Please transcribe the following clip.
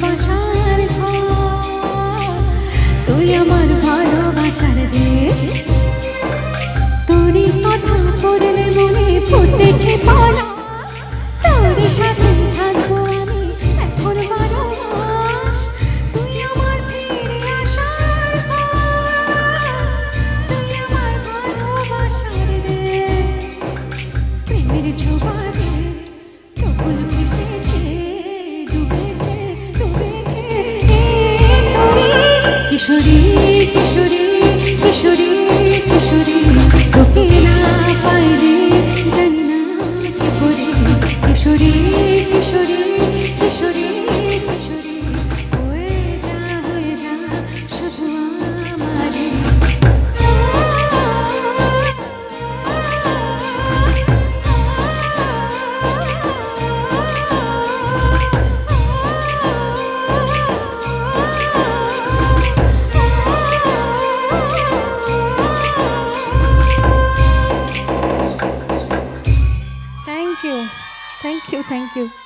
ভালোবাসার ঘর, তুই আমার ভালোবাসার দেশ। তোরই কথা পড়লে মনে ফুটেছে পলা, তোর সাথে থাকবো আমি এখন 12 মাস। তুই আমার ফিরে আসার ঘর, তুই আমার ভালোবাসার দেশ। প্রেমের ছোঁয়াতে প্রফুল ফুটেছে, ডুবেছে ডুবেছে কিশোরী কিশোরী কিশোরী কিশোরী, তোকে না পাইলে জানি না কি করি। কিশোরী কিশোরী কিশোরী কিশোরী, হয়ে যা শুধু আমারই। Thank you, thank you, thank you.